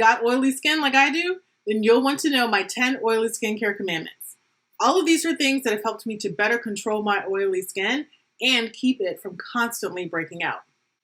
Got oily skin like I do? Then you'll want to know my 10 oily skincare commandments. All of these are things that have helped me to better control my oily skin and keep it from constantly breaking out.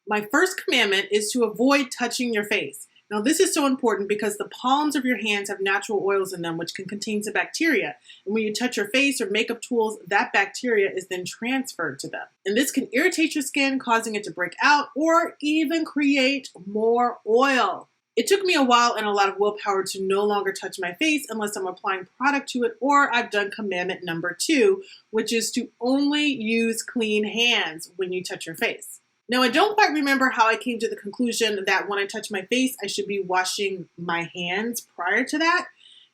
My first commandment is to avoid touching your face. Now, this is so important because the palms of your hands have natural oils in them, which can contain some bacteria. And when you touch your face or makeup tools, that bacteria is then transferred to them. And this can irritate your skin, causing it to break out or even create more oil. It took me a while and a lot of willpower to no longer touch my face unless I'm applying product to it, or I've done commandment number 2, which is to only use clean hands when you touch your face. Now, I don't quite remember how I came to the conclusion that when I touch my face, I should be washing my hands prior to that.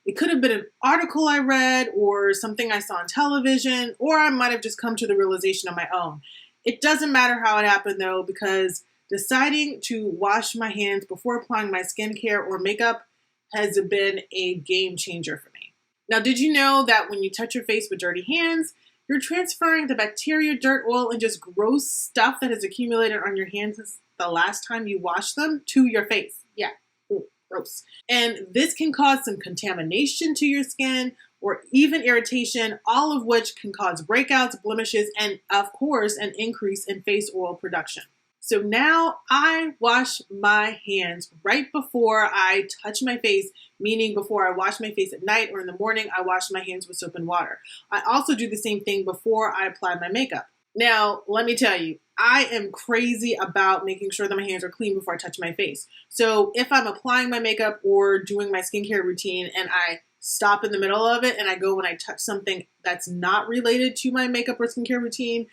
It could have been an article I read or something I saw on television, or I might have just come to the realization on my own. It doesn't matter how it happened though, because deciding to wash my hands before applying my skincare or makeup has been a game changer for me. Now, did you know that when you touch your face with dirty hands, you're transferring the bacteria, dirt, oil, and just gross stuff that has accumulated on your hands since the last time you washed them to your face? Yeah, ooh, gross. And this can cause some contamination to your skin or even irritation, all of which can cause breakouts, blemishes, and of course, an increase in face oil production. So now I wash my hands right before I touch my face, meaning before I wash my face at night or in the morning, I wash my hands with soap and water. I also do the same thing before I apply my makeup. Now, let me tell you, I am crazy about making sure that my hands are clean before I touch my face. So if I'm applying my makeup or doing my skincare routine and I stop in the middle of it and I go and I touch something that's not related to my makeup or skincare routine,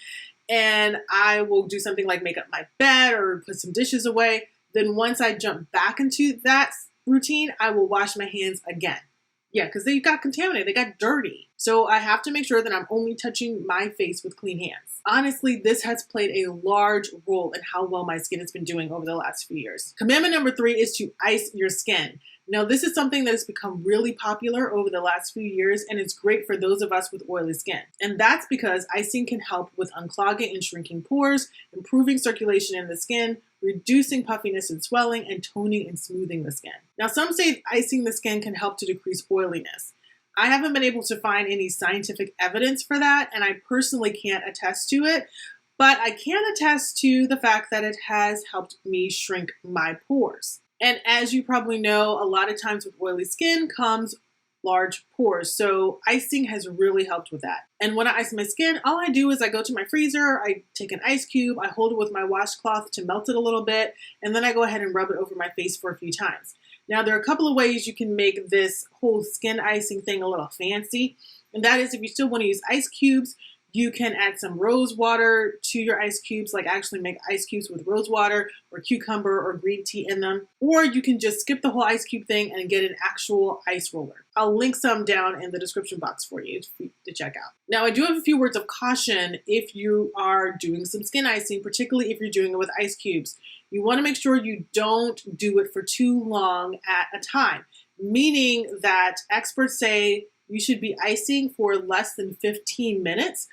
and I will do something like make up my bed or put some dishes away, then once I jump back into that routine, I will wash my hands again. Yeah, because they got contaminated, they got dirty. So I have to make sure that I'm only touching my face with clean hands. Honestly, this has played a large role in how well my skin has been doing over the last few years. Commandment number 3 is to ice your skin. Now, this is something that has become really popular over the last few years, and it's great for those of us with oily skin. And that's because icing can help with unclogging and shrinking pores, improving circulation in the skin, reducing puffiness and swelling, and toning and smoothing the skin. Now, some say icing the skin can help to decrease oiliness. I haven't been able to find any scientific evidence for that, and I personally can't attest to it, but I can attest to the fact that it has helped me shrink my pores. And as you probably know, a lot of times with oily skin comes large pores. So icing has really helped with that. And when I ice my skin, all I do is I go to my freezer, I take an ice cube, I hold it with my washcloth to melt it a little bit, and then I go ahead and rub it over my face for a few times. Now, there are a couple of ways you can make this whole skin icing thing a little fancy. And that is, if you still want to use ice cubes, you can add some rose water to your ice cubes, like actually make ice cubes with rose water or cucumber or green tea in them. Or you can just skip the whole ice cube thing and get an actual ice roller. I'll link some down in the description box for you to check out. Now, I do have a few words of caution if you are doing some skin icing, particularly if you're doing it with ice cubes. You want to make sure you don't do it for too long at a time, meaning that experts say you should be icing for less than 15 minutes.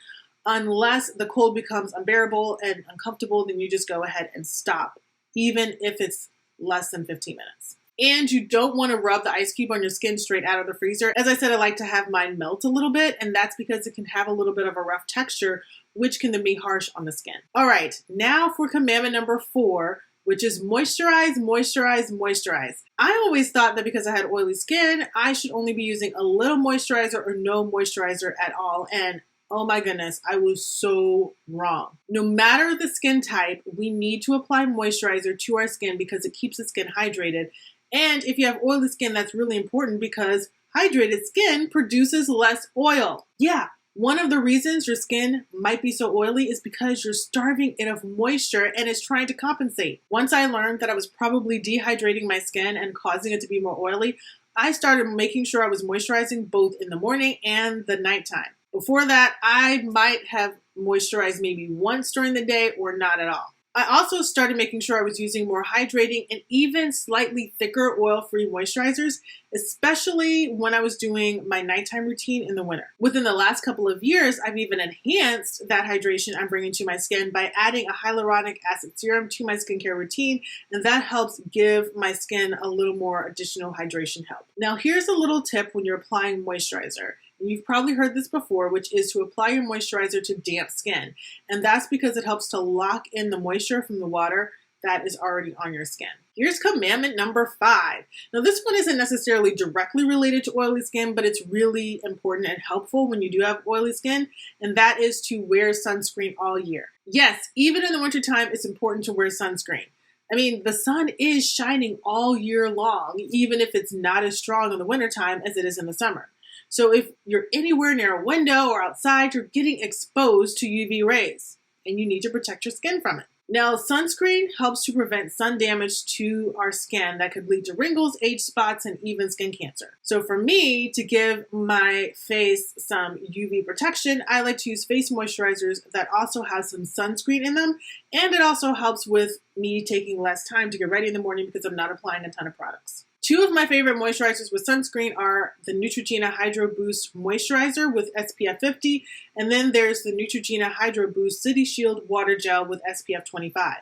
Unless the cold becomes unbearable and uncomfortable, then you just go ahead and stop, even if it's less than 15 minutes. And you don't want to rub the ice cube on your skin straight out of the freezer. As I said, I like to have mine melt a little bit, and that's because it can have a little bit of a rough texture, which can then be harsh on the skin. All right, now for commandment number 4, which is moisturize, moisturize, moisturize. I always thought that because I had oily skin, I should only be using a little moisturizer or no moisturizer at all. And oh my goodness, I was so wrong. No matter the skin type, we need to apply moisturizer to our skin because it keeps the skin hydrated. And if you have oily skin, that's really important because hydrated skin produces less oil. Yeah. One of the reasons your skin might be so oily is because you're starving it of moisture and it's trying to compensate. Once I learned that I was probably dehydrating my skin and causing it to be more oily, I started making sure I was moisturizing both in the morning and the nighttime. Before that, I might have moisturized maybe once during the day or not at all. I also started making sure I was using more hydrating and even slightly thicker oil-free moisturizers, especially when I was doing my nighttime routine in the winter. Within the last couple of years, I've even enhanced that hydration I'm bringing to my skin by adding a hyaluronic acid serum to my skincare routine, and that helps give my skin a little more additional hydration help. Now, here's a little tip when you're applying moisturizer. You've probably heard this before, which is to apply your moisturizer to damp skin. And that's because it helps to lock in the moisture from the water that is already on your skin. Here's commandment number 5. Now, this one isn't necessarily directly related to oily skin, but it's really important and helpful when you do have oily skin, and that is to wear sunscreen all year. Yes, even in the wintertime, it's important to wear sunscreen. I mean, the sun is shining all year long, even if it's not as strong in the wintertime as it is in the summer. So if you're anywhere near a window or outside, you're getting exposed to UV rays and you need to protect your skin from it. Now, sunscreen helps to prevent sun damage to our skin that could lead to wrinkles, age spots, and even skin cancer. So for me, to give my face some UV protection, I like to use face moisturizers that also have some sunscreen in them. And it also helps with me taking less time to get ready in the morning because I'm not applying a ton of products. 2 of my favorite moisturizers with sunscreen are the Neutrogena Hydro Boost Moisturizer with SPF 50, and then there's the Neutrogena Hydro Boost City Shield Water Gel with SPF 25.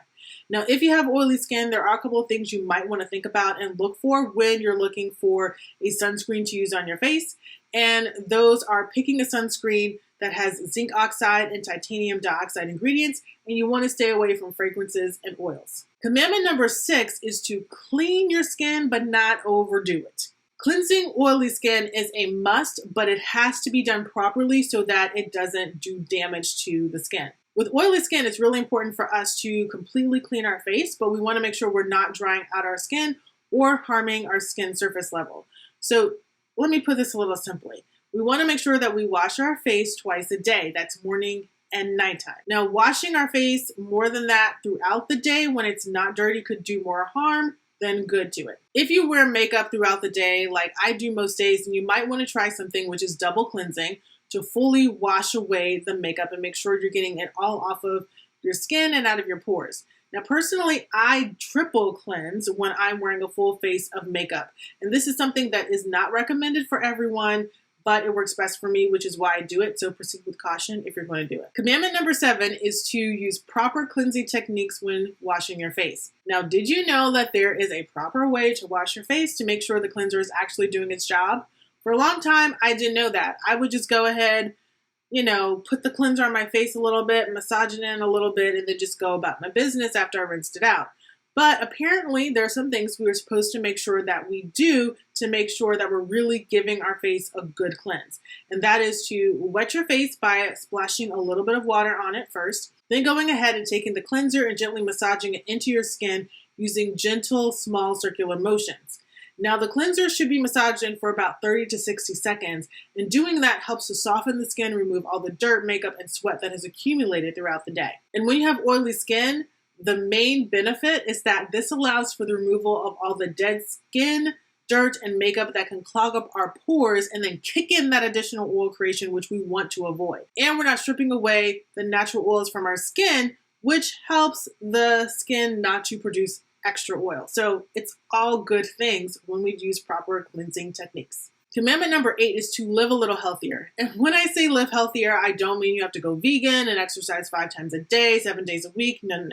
Now, if you have oily skin, there are a couple of things you might want to think about and look for when you're looking for a sunscreen to use on your face, and those are picking a sunscreen that has zinc oxide and titanium dioxide ingredients, and you want to stay away from fragrances and oils. Commandment number 6 is to clean your skin, but not overdo it. Cleansing oily skin is a must, but it has to be done properly so that it doesn't do damage to the skin. With oily skin, it's really important for us to completely clean our face, but we want to make sure we're not drying out our skin or harming our skin surface level. So let me put this a little simply. We want to make sure that we wash our face twice a day. That's morning and nighttime. Now, washing our face more than that throughout the day when it's not dirty could do more harm than good to it. If you wear makeup throughout the day, like I do most days, then you might want to try something which is double cleansing to fully wash away the makeup and make sure you're getting it all off of your skin and out of your pores. Now, personally, I triple cleanse when I'm wearing a full face of makeup. And this is something that is not recommended for everyone, but it works best for me, which is why I do it. So proceed with caution if you're going to do it. Commandment number 7 is to use proper cleansing techniques when washing your face. Now, did you know that there is a proper way to wash your face to make sure the cleanser is actually doing its job? For a long time, I didn't know that. I would just go ahead, put the cleanser on my face a little bit, massage it in a little bit, and then just go about my business after I rinsed it out. But apparently there are some things we are supposed to make sure that we do to make sure that we're really giving our face a good cleanse. And that is to wet your face by splashing a little bit of water on it first, then going ahead and taking the cleanser and gently massaging it into your skin using gentle, small circular motions. Now, the cleanser should be massaged in for about 30 to 60 seconds, and doing that helps to soften the skin, remove all the dirt, makeup, and sweat that has accumulated throughout the day. And when you have oily skin, the main benefit is that this allows for the removal of all the dead skin, dirt, and makeup that can clog up our pores and then kick in that additional oil creation, which we want to avoid. And we're not stripping away the natural oils from our skin, which helps the skin not to produce extra oil. So it's all good things when we use proper cleansing techniques. Commandment number 8 is to live a little healthier. And when I say live healthier, I don't mean you have to go vegan and exercise 5 times a day, 7 days a week. No.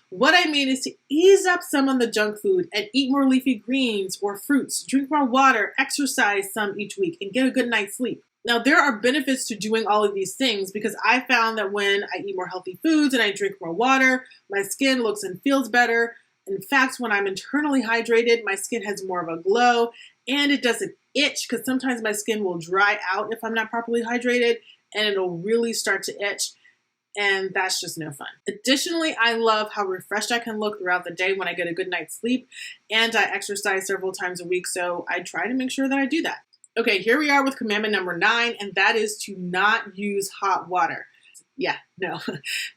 What I mean is to ease up some on the junk food and eat more leafy greens or fruits, drink more water, exercise some each week, and get a good night's sleep. Now, there are benefits to doing all of these things because I found that when I eat more healthy foods and I drink more water, my skin looks and feels better. In fact, when I'm internally hydrated, my skin has more of a glow and it doesn't itch because sometimes my skin will dry out if I'm not properly hydrated and it'll really start to itch. And that's just no fun. Additionally, I love how refreshed I can look throughout the day when I get a good night's sleep, and I exercise several times a week, so I try to make sure that I do that. Okay, here we are with commandment number 9, and that is to not use hot water. Yeah, no.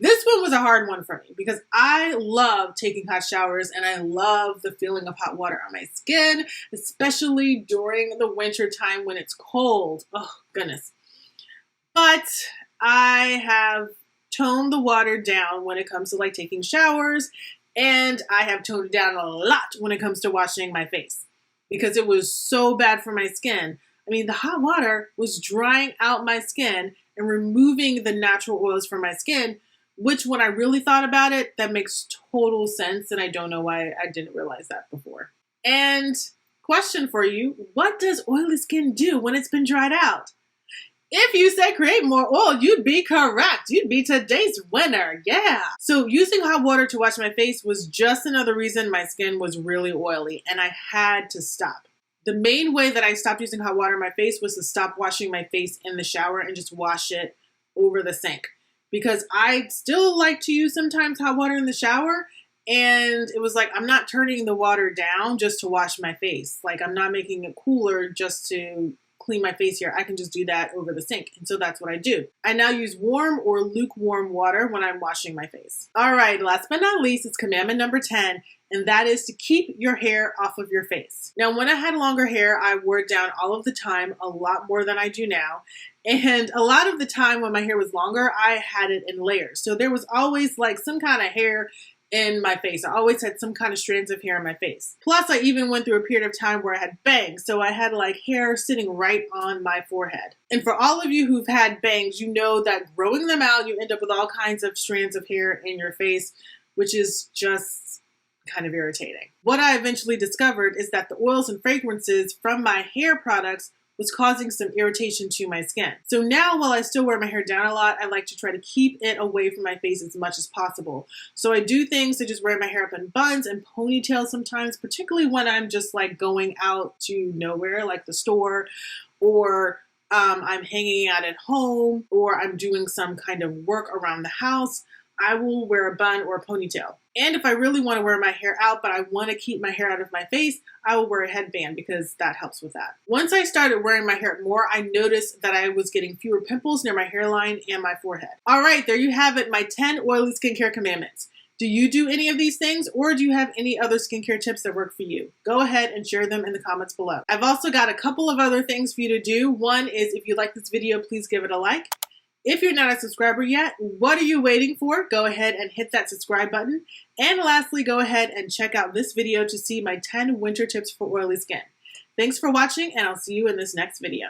This one was a hard one for me because I love taking hot showers and I love the feeling of hot water on my skin, especially during the winter time when it's cold. Oh, goodness. But I have toned the water down when it comes to like taking showers, and I have toned it down a lot when it comes to washing my face because it was so bad for my skin. I mean, the hot water was drying out my skin and removing the natural oils from my skin, which when I really thought about it, that makes total sense, and I don't know why I didn't realize that before. And question for you, what does oily skin do when it's been dried out? If you said create more oil, you'd be correct. You'd be today's winner. Yeah. So using hot water to wash my face was just another reason my skin was really oily, and I had to stop. The main way that I stopped using hot water on my face was to stop washing my face in the shower and just wash it over the sink. Because I still like to use sometimes hot water in the shower, and it was like, I'm not turning the water down just to wash my face. Like, I'm not making it cooler just to clean my face here. I can just do that over the sink. And so that's what I do. I now use warm or lukewarm water when I'm washing my face. All right, last but not least, it's commandment number 10, and that is to keep your hair off of your face. Now, when I had longer hair, I wore it down all of the time, a lot more than I do now. And a lot of the time when my hair was longer, I had it in layers. So there was always like some kind of hair in my face. I always had some kind of strands of hair in my face. Plus, I even went through a period of time where I had bangs. So I had like hair sitting right on my forehead. And for all of you who've had bangs, you know that growing them out, you end up with all kinds of strands of hair in your face, which is just kind of irritating. What I eventually discovered is that the oils and fragrances from my hair products was causing some irritation to my skin. So now, while I still wear my hair down a lot, I like to try to keep it away from my face as much as possible. So I do things such as wear my hair up in buns and ponytails sometimes, particularly when I'm just like going out to nowhere, like the store, or I'm hanging out at home, or I'm doing some kind of work around the house. I will wear a bun or a ponytail. And if I really want to wear my hair out, but I want to keep my hair out of my face, I will wear a headband because that helps with that. Once I started wearing my hair more, I noticed that I was getting fewer pimples near my hairline and my forehead. All right, there you have it, my 10 oily skincare commandments. Do you do any of these things, or do you have any other skincare tips that work for you? Go ahead and share them in the comments below. I've also got a couple of other things for you to do. One is, if you like this video, please give it a like. If you're not a subscriber yet, what are you waiting for? Go ahead and hit that subscribe button. And lastly, go ahead and check out this video to see my 10 winter tips for oily skin. Thanks for watching, and I'll see you in this next video.